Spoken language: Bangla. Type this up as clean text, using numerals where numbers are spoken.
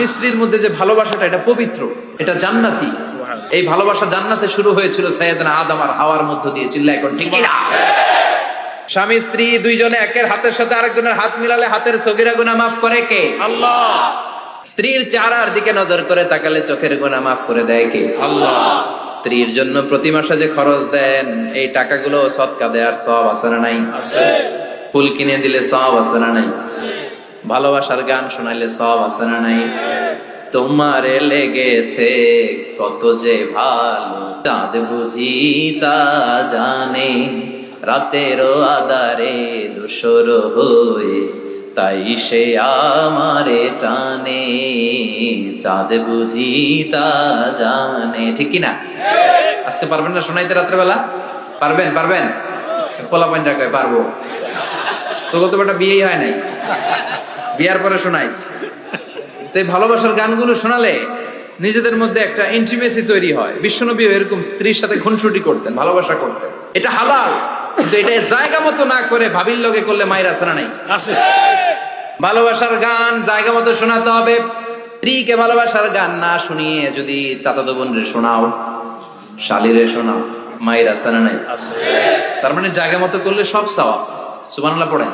স্বামী স্ত্রীর মধ্যে যে ভালোবাসাটা, এটা পবিত্র, এটা জান্নাতি। এই ভালোবাসা জান্নাতে শুরু হয়েছিল সাইয়েদনা আদম আর হাওয়ার মধ্য দিয়ে। চিল্লায় এখন ঠিক না? স্বামী স্ত্রী দুইজনে একের হাতের সাথে আরেকজনের হাত মিলালে হাতের সগীরা গুনাহ মাফ করে কে? আল্লাহ। স্ত্রীর চেহারার দিকে নজর করে তাকালে চোখের গুনাহ মাফ করে দেয় কে? আল্লাহ। স্ত্রীর জন্য প্রতি মাসে যে খরচ দেন, এই টাকাগুলো সদকা দেওয়ার সওয়াব আছে না নাই? আছে। ফুল কিনে দিলে সওয়াব আছে না নাই? আছে। ভালোবাসার গান শোনাইলে সওয়াব আছে না নাই? তোমারে লেগেছে কত যে ভালো, চাঁদ বুঝি তা জানে, রাতেরও আধারে দোসর হয়ে তাই সে আমারে টানে, চাঁদ বুঝি তা জানে। ঠিক কিনা? আজকে পারবেন না শোনাইতে রাত্রেবেলা? পারবেন? পারবেন? পোলা পাঞ্জা কয় পারবো। তোকে তো একটা বিয়েই হয় নাই, বিয়ার পরে শোনাইস। তো এই ভালোবাসার গানগুলো শোনালে নিজেদের মধ্যে একটা ইন্টিমেসি তৈরি হয়। বিশ্বনবী এরকম স্ত্রীর সাথে খুনসুটি করতেন, ভালোবাসা করতেন। এটা হালাল, কিন্তু এটা জায়গা মতো না করে ভাবির লগে করলে মায়ের আছে না নাই? ভালোবাসার গান জায়গা মতো শোনাতে হবে। স্ত্রীকে ভালোবাসার গান না শুনিয়ে যদি চাচাতো বোনরে শোনাও, শালীরে শোনাও, মায়ের আছে না নাই? তার মানে জায়গা মতো করলে সব সওয়াব। সুবহানাল্লাহ পড়েন।